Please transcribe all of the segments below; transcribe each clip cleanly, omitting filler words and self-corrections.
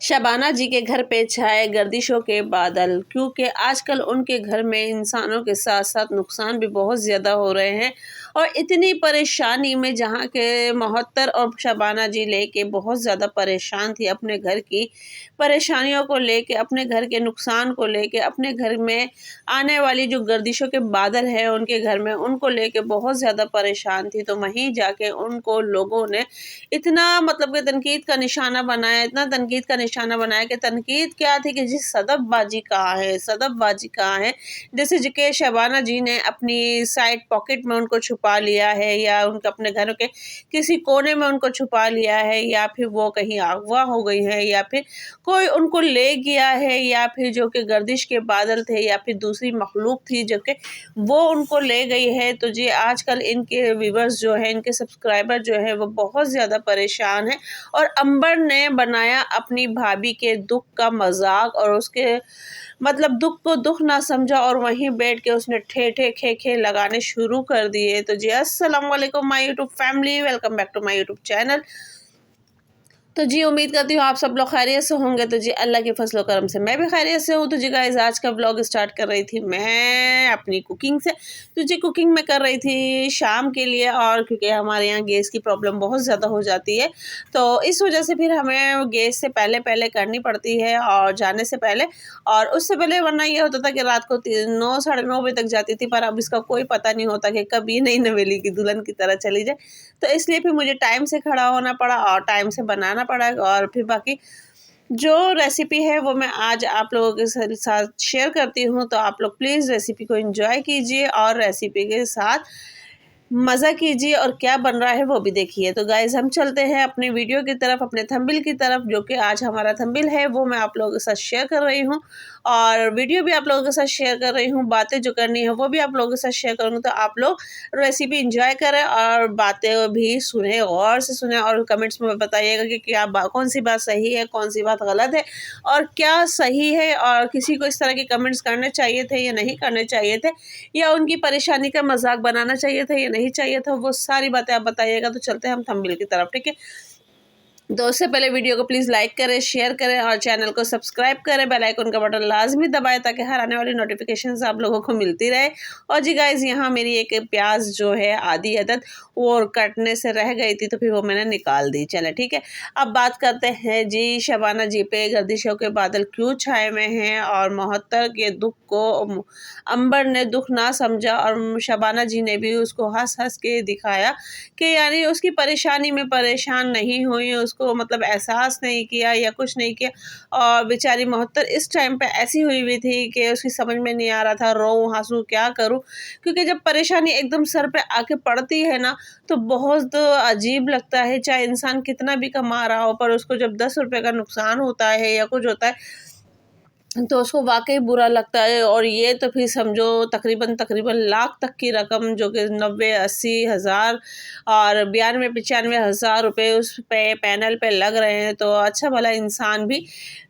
शबाना जी के घर पे छाए गर्दिशों के बादल, क्योंकि आजकल उनके घर में इंसानों के साथ साथ नुकसान भी बहुत ज़्यादा हो रहे हैं। और इतनी परेशानी में जहाँ के मोहत्तर और शबाना जी लेके बहुत ज़्यादा परेशान थी, अपने घर की परेशानियों को लेके, अपने घर के नुकसान को लेके, अपने घर में आने वाली जो गर्दिशों के बादल हैं उनके घर में, उनको लेके बहुत ज़्यादा परेशान थी। तो वहीं जाके उनको लोगों ने इतना मतलब कि तनकीद का निशाना बनाया, इतना तनकीद का निशाना बनाया कि तनकीद क्या थी कि जी सदफबाजी कहाँ है, सदफबाजी कहाँ है। जैसे जी के शबाना जी ने अपनी साइड पॉकेट में उनको छुपा लिया है, या उनके अपने घर के किसी कोने में उनको छुपा लिया है, या फिर वो कहीं अगवा हो गई है, या फिर कोई उनको ले गया है, या फिर जो कि गर्दिश के बादल थे, या फिर दूसरी मखलूक थी जो कि वो उनको ले गई है। तो जी आजकल इनके व्यूवर्स जो है, इनके सब्सक्राइबर जो है वो बहुत ज़्यादा परेशान है। और अंबर ने बनाया अपनी भाभी के दुख का मजाक, और उसके मतलब दुख को दुख ना समझा, और वहीं बैठ के उसने ठेठे खे खे लगाने शुरू कर दिए। तो जी अस्सलाम वालेकुम my YouTube family, welcome back to my YouTube channel. तो जी उम्मीद करती हूँ आप सब लोग खैरियत से होंगे। तो जी अल्लाह के फजल करम से मैं भी खैरियत से हूँ। तो जी गाइस आज का व्लॉग स्टार्ट कर रही थी मैं अपनी कुकिंग से। तो जी कुकिंग में कर रही थी शाम के लिए, और क्योंकि हमारे यहाँ गैस की प्रॉब्लम बहुत ज़्यादा हो जाती है, तो इस वजह से फिर हमें गैस से पहले पहले करनी पड़ती है, और जाने से पहले और उससे पहले। वरना ये होता था कि रात को 9 साढ़े 9 बजे तक जाती थी, पर अब इसका कोई पता नहीं होता कि कब ये नई नवेली की दुल्हन की तरह चली जाए। तो इसलिए फिर मुझे टाइम से खड़ा होना पड़ा और टाइम से बनाना पड़ा। और फिर बाकी जो रेसिपी है वो मैं आज आप लोगों के साथ शेयर करती हूँ। तो आप लोग प्लीज़ रेसिपी को एंजॉय कीजिए और रेसिपी के साथ मज़ा कीजिए, और क्या बन रहा है वो भी देखिए। तो गाइज़ हम चलते हैं अपने वीडियो की तरफ, अपने थंबनेल की तरफ, जो कि आज हमारा थंबनेल है वो मैं आप लोगों के साथ शेयर कर रही हूँ, और वीडियो भी आप लोगों के साथ शेयर कर रही हूँ। बातें जो करनी है वो भी आप लोगों के साथ शेयर करूँगी। तो आप लोग रेसिपी एंजॉय करें और बातें भी सुने, गौर से सुने, और कमेंट्स में बताइएगा कि क्या कौन सी बात सही है, कौन सी बात गलत है, और क्या सही है, और किसी को इस तरह के कमेंट्स करने चाहिए थे या नहीं करने चाहिए थे, या उनकी परेशानी का मजाक बनाना चाहिए था या नहीं चाहिए था, वो सारी बातें आप बताइएगा। तो चलते हैं हम थंबनेल की तरफ, ठीक है। तो उससे पहले वीडियो को प्लीज़ लाइक करें, शेयर करें, और चैनल को सब्सक्राइब करें, बेल आइकन का बटन लाजमी दबाएं ताकि हर आने वाली नोटिफिकेशंस आप लोगों को मिलती रहे। और जी गाइज़ यहाँ मेरी एक प्याज जो है आधी अदद वो कटने से रह गई थी, तो फिर वो मैंने निकाल दी। चले ठीक है, अब बात करते हैं जी शबाना जी पे गर्दिशों के बादल क्यों छाए हुए हैं, और मोहत्तर के दुख को अंबर ने दुख ना समझा, और शबाना जी ने भी उसको हंस हंस के दिखाया कि यानी उसकी परेशानी में परेशान नहीं हुई, उसको मतलब एहसास नहीं किया या कुछ नहीं किया। और बेचारी मोहत्तर इस टाइम पे ऐसी हुई हुई थी कि उसकी समझ में नहीं आ रहा था रोऊं हंसूं क्या करूं, क्योंकि जब परेशानी एकदम सर पे आके पड़ती है ना, तो बहुत अजीब लगता है। चाहे इंसान कितना भी कमा रहा हो, पर उसको जब 10 रुपए का नुकसान होता है या कुछ होता है, तो उसको वाक़ई बुरा लगता है। और ये तो फिर समझो तकरीबन तकरीबन लाख तक की रकम, जो कि 90-80 हज़ार और 92-95 हज़ार रुपये उस पे पैनल पे लग रहे हैं। तो अच्छा भला इंसान भी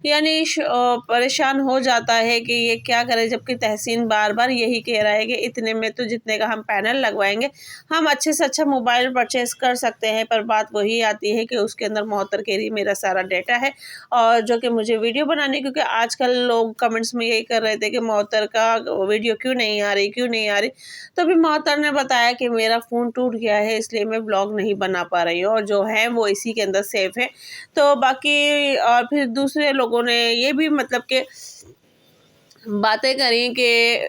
यानी परेशान हो जाता है कि ये क्या करे, जबकि तहसीन बार बार यही कह रहा है कि इतने में तो जितने का हम पैनल लगवाएंगे हम अच्छे से अच्छा मोबाइल परचेज़ कर सकते हैं। पर बात वही आती है कि उसके अंदर मोहत्तर के लिए मेरा सारा डेटा है, और जो कि मुझे वीडियो बनाने, क्योंकि आजकल लोग कमेंट्स में यही कर रहे थे कि मोहत्तर का वीडियो क्यों नहीं आ रही, क्यों नहीं आ रही। तो अभी मोहत्तर ने बताया कि मेरा फ़ोन टूट गया है, इसलिए मैं ब्लॉग नहीं बना पा रही हूँ, और जो है वो इसी के अंदर सेफ है। तो बाकी और फिर दूसरे लोगों ने ये भी मतलब कि बातें करी कि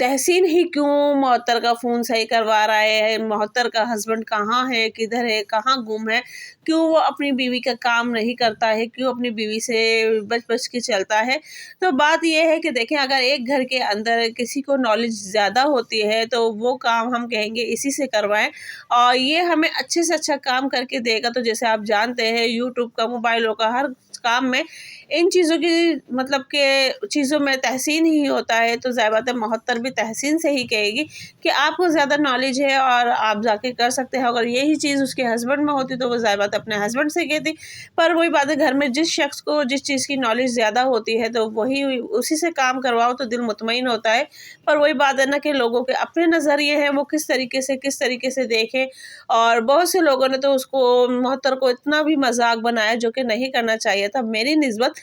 तहसीन ही क्यों मोहत्तर का फ़ोन सही करवा रहा है, मोहत्तर का हस्बैंड कहाँ है, किधर है, कहाँ गुम है, क्यों वो अपनी बीवी का काम नहीं करता है, क्यों अपनी बीवी से बच बच के चलता है। तो बात यह है कि देखें, अगर एक घर के अंदर किसी को नॉलेज ज़्यादा होती है तो वो काम हम कहेंगे इसी से करवाएं, और ये हमें अच्छे से अच्छा काम करके देगा। तो जैसे आप जानते हैं यूट्यूब का, मोबाइलों का, हर काम में इन चीज़ों की मतलब के चीज़ों में तहसीन ही होता है। तो ज़ाहिर बात है मोहत्तर भी तहसीन से ही कहेगी कि आपको ज़्यादा नॉलेज है और आप जाके कर सकते हैं। अगर यही चीज़ उसके हस्बैंड में होती तो वो ज़ाहिर बात अपने हस्बैंड से कहती। पर वही बात है, घर में जिस शख्स को जिस चीज़ की नॉलेज ज़्यादा होती है तो वही उसी से काम करवाओ तो दिल मुतमईन होता है। पर वही बात है ना कि लोगों के अपने नज़रिए हैं, वो किस तरीके से देखें। और बहुत से लोगों ने तो उसको मोहत्तर को इतना भी मजाक बनाया जो कि नहीं करना चाहिए चाहिए था मेरी निस्बत।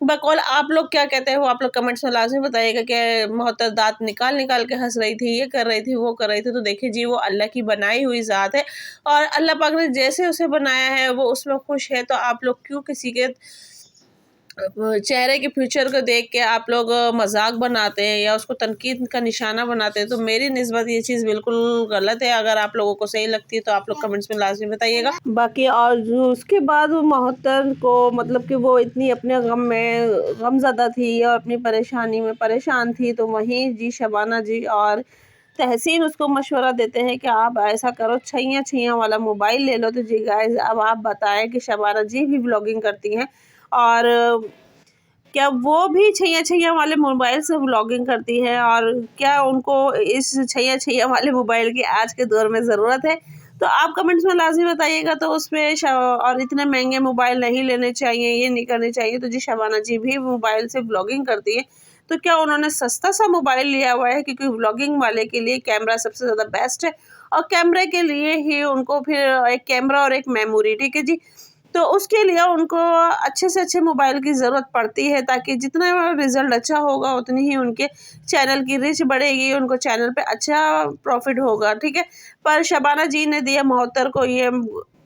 बकौल आप लोग क्या कहते हैं वो आप लोग कमेंट्स में लाज़मी बताइएगा कि मोहतर दाँत निकाल-निकाल के हँस रही थी, ये कर रही थी, वो कर रही थी। तो देखिए जी, वो अल्लाह की बनाई हुई ज़ात है और अल्लाह पाक ने जैसे उसे बनाया है वो उसमें खुश है, तो आप लोग क्यों किसी के चेहरे के फ्यूचर को देख के आप लोग मजाक बनाते हैं या उसको तनकीद का निशाना बनाते हैं। तो मेरी निस्बत ये चीज़ बिल्कुल गलत है। अगर आप लोगों को सही लगती है तो आप लोग कमेंट्स में लाजमी बताइएगा। बाकी और जो उसके बाद वो मोहतर को मतलब कि वो इतनी अपने गम में गमज़दा थी और अपनी परेशानी में परेशान थी, तो वहीं जी शबाना जी और तहसीन उसको मशवरा देते हैं कि आप ऐसा करो, छैया छैया वाला मोबाइल ले लो। तो जी गाइस, अब आप बताएं कि शबाना जी भी व्लॉगिंग करती हैं और क्या वो भी छैया छैया वाले मोबाइल से व्लॉगिंग करती है और क्या उनको इस छैया छैया वाले मोबाइल की आज के दौर में ज़रूरत है? तो आप कमेंट्स में लाज़मी बताइएगा। तो उसमें और इतने महंगे मोबाइल नहीं लेने चाहिए, ये नहीं करने चाहिए। तो जी शबाना जी भी मोबाइल से व्लॉगिंग करती है, तो क्या उन्होंने सस्ता सा मोबाइल लिया हुआ है? क्योंकि व्लॉगिंग वाले के लिए कैमरा सबसे ज़्यादा बेस्ट है और कैमरे के लिए ही उनको फिर एक कैमरा और एक मेमोरी, ठीक है जी। तो उसके लिए उनको अच्छे से अच्छे मोबाइल की ज़रूरत पड़ती है, ताकि जितना रिज़ल्ट अच्छा होगा उतनी ही उनके चैनल की रीच बढ़ेगी, उनको चैनल पे अच्छा प्रॉफिट होगा, ठीक है। पर शबाना जी ने दिया मोहतर को ये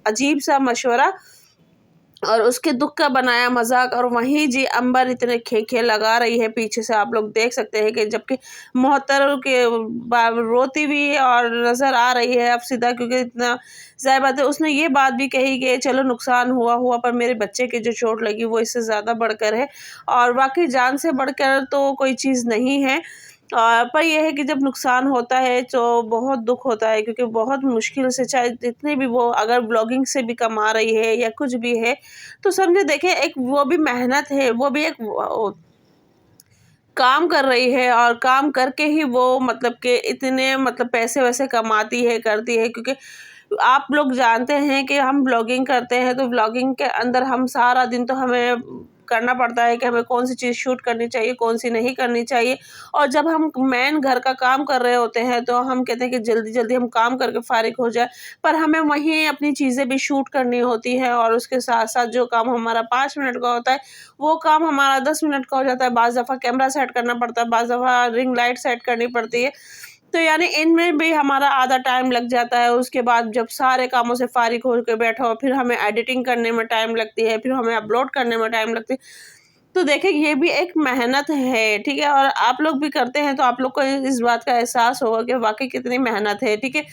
अजीब सा मशवरा और उसके दुख का बनाया मजाक, और वहीं जी अंबर इतने खेखे लगा रही है पीछे से, आप लोग देख सकते हैं कि जबकि मोहतर के रोती भी और नज़र आ रही है अब सीधा, क्योंकि इतना ज़ाहिर बात है उसने ये बात भी कही कि चलो नुकसान हुआ हुआ पर मेरे बच्चे की जो चोट लगी वो इससे ज़्यादा बढ़कर है, और वाकई जान से बढ़कर तो कोई चीज़ नहीं है। पर यह है कि जब नुकसान होता है तो बहुत दुख होता है, क्योंकि बहुत मुश्किल से, चाहे जितने भी वो अगर ब्लॉगिंग से भी कमा रही है या कुछ भी है, तो समझे देखें एक वो भी मेहनत है, वो भी एक काम कर रही है और काम करके ही वो मतलब कि इतने मतलब पैसे वैसे कमाती है, करती है। क्योंकि आप लोग जानते हैं कि हम ब्लॉगिंग करते हैं, तो ब्लॉगिंग के अंदर हम सारा दिन तो हमें करना पड़ता है कि हमें कौन सी चीज़ शूट करनी चाहिए, कौन सी नहीं करनी चाहिए। और जब हम मेन घर का काम कर रहे होते हैं तो हम कहते हैं कि जल्दी जल्दी हम काम करके फारिग हो जाए, पर हमें वहीं अपनी चीज़ें भी शूट करनी होती हैं, और उसके साथ साथ जो काम हमारा 5 मिनट का होता है वो काम हमारा 10 मिनट का हो जाता है। बाज़ दफ़ा कैमरा सेट करना पड़ता है, बाज़ दफ़ा रिंग लाइट सेट करनी पड़ती है, तो यानी इनमें भी हमारा आधा टाइम लग जाता है। उसके बाद जब सारे कामों से फारिग होकर बैठो, फिर हमें एडिटिंग करने में टाइम लगती है, फिर हमें अपलोड करने में टाइम लगती है। तो देखिए ये भी एक मेहनत है, ठीक है, और आप लोग भी करते हैं तो आप लोग को इस बात का एहसास होगा कि वाकई कितनी मेहनत है, ठीक है।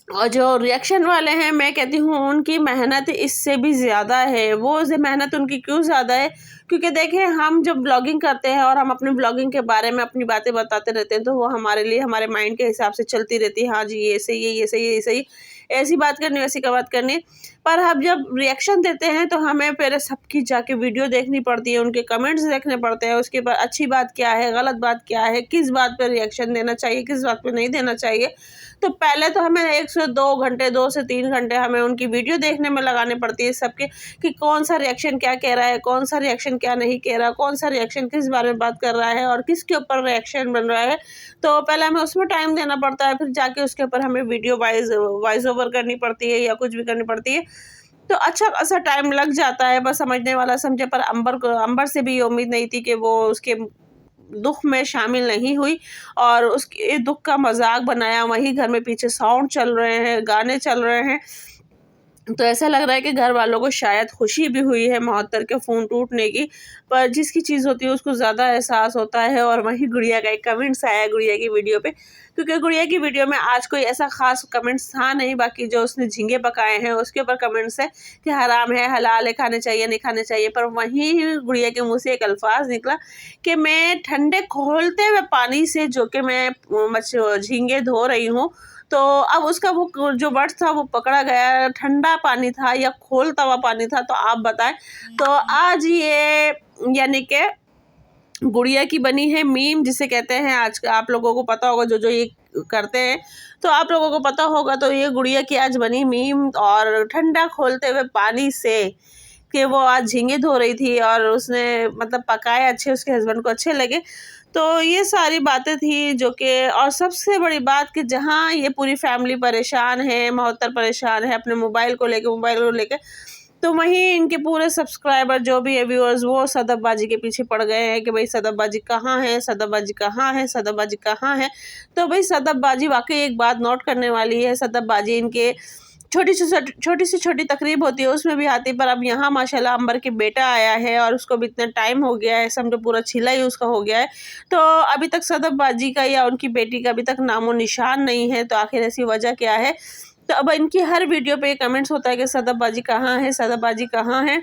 और जो रिएक्शन वाले हैं, मैं कहती हूँ उनकी मेहनत इससे भी ज़्यादा है। वो मेहनत उनकी क्यों ज़्यादा है? क्योंकि देखिए हम जब ब्लॉगिंग करते हैं और हम अपनी ब्लॉगिंग के बारे में अपनी बातें बताते रहते हैं, तो वो हमारे लिए हमारे माइंड के हिसाब से चलती रहती है। हाँ जी, ये सही है, ये सही है, ये सही है, ऐसी बात करनी, वैसी का बात करनी। पर हम जब रिएक्शन देते हैं तो हमें पहले सबकी जाके वीडियो देखनी पड़ती है, उनके कमेंट्स देखने पड़ते हैं, उसके बाद अच्छी बात क्या है, गलत बात क्या है, किस बात पर रिएक्शन देना चाहिए, किस बात पर नहीं देना चाहिए। तो पहले तो हमें 1 से 2 घंटे, 2 से 3 घंटे हमें उनकी वीडियो देखने में लगाने पड़ती है सबके, कि कौन सा रिएक्शन क्या कह रहा है, कौन सा रिएक्शन क्या नहीं कह रहा, कौन सा रिएक्शन किस बारे में बात कर रहा है और किसके ऊपर रिएक्शन बन रहा है। तो पहले हमें उसमें टाइम देना पड़ता है, फिर जाके उसके ऊपर हमें वीडियो वॉइस ओवर करनी पड़ती है या कुछ भी करनी पड़ती है। तो अच्छा खासा टाइम लग जाता है, बस समझने वाला समझे। पर अंबर से भी ये उम्मीद नहीं थी कि वो उसके दुख में शामिल नहीं हुई और उसके दुख का मजाक बनाया। वहीं घर में पीछे साउंड चल रहे हैं, गाने चल रहे हैं, तो ऐसा लग रहा है कि घर वालों को शायद खुशी भी हुई है मोहत्तर के फ़ोन टूटने की, पर जिसकी चीज़ होती है उसको ज़्यादा एहसास होता है। और वहीं गुड़िया का एक कमेंट्स आया गुड़िया की वीडियो पे, क्योंकि गुड़िया की वीडियो में आज कोई ऐसा ख़ास कमेंट्स था नहीं, बाकी जो उसने झींगे पकाए हैं उसके ऊपर कमेंट्स है कि हराम है, हलाल है, खाने चाहिए, नहीं खाने चाहिए। पर वहीं गुड़िया के मुँह से एक अल्फाज निकला कि मैं ठंडे खौलते हुए पानी से जो कि मैं झींगे धो रही हूँ, तो अब उसका वो जो वर्ड था वो पकड़ा गया, ठंडा पानी था या खौलता हुआ पानी था। तो आप बताएं। तो आज ये यानी कि गुड़िया की बनी है मीम, जिसे कहते हैं, आज आप लोगों को पता होगा जो जो ये करते हैं, तो आप लोगों को पता होगा। तो ये गुड़िया की आज बनी मीम, और ठंडा खोलते हुए पानी से कि वो आज झींगे धो रही थी और उसने मतलब पकाए अच्छे, उसके हस्बैंड को अच्छे लगे। तो ये सारी बातें थी जो कि, और सबसे बड़ी बात कि जहाँ ये पूरी फैमिली परेशान है, मोहत्तर परेशान है अपने मोबाइल को लेके, तो वहीं इनके पूरे सब्सक्राइबर जो भी है व्यूअर्स वो सदफबाजी के पीछे पड़ गए हैं कि भाई सदफबाजी कहाँ है, सदफबाजी कहाँ है, सदफबाजी कहाँ है। तो भाई सदफबाजी वाकई एक बात नोट करने वाली है। सदफबाजी इनके छोटी से छोटी तकरीब होती है उसमें भी आती है, पर अब यहाँ माशाल्लाह अंबर के बेटा आया है और उसको भी इतना टाइम हो गया है, समझो पूरा छिला ही उसका हो गया है। तो अभी तक सदफबाजी का या उनकी बेटी का अभी तक नामो निशान नहीं है। तो आखिर ऐसी वजह क्या है? तो अब इनकी हर वीडियो पे कमेंट्स होता है कि सदफबाजी कहाँ है, सदफबाजी कहाँ है।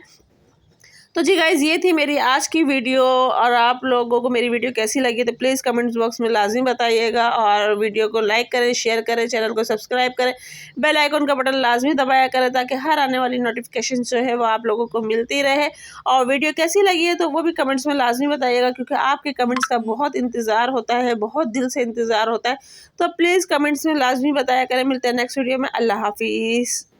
तो जी गाइज़ ये थी मेरी आज की वीडियो, और आप लोगों को मेरी वीडियो कैसी लगी तो प्लीज़ कमेंट्स बॉक्स में लाजमी बताइएगा, और वीडियो को लाइक करें, शेयर करें, चैनल को सब्सक्राइब करें, बेल आइकन का बटन लाजमी दबाया करें ताकि हर आने वाली नोटिफिकेशन जो है वो आप लोगों को मिलती रहे। और वीडियो कैसी लगी है तो वो भी कमेंट्स में लाजमी बताइएगा, क्योंकि आपके कमेंट्स का बहुत इंतज़ार होता है, बहुत दिल से इंतज़ार होता है। तो प्लीज़ कमेंट्स में लाजमी बताया करें। मिलते हैं नेक्स्ट वीडियो में। अल्लाह हाफिज़।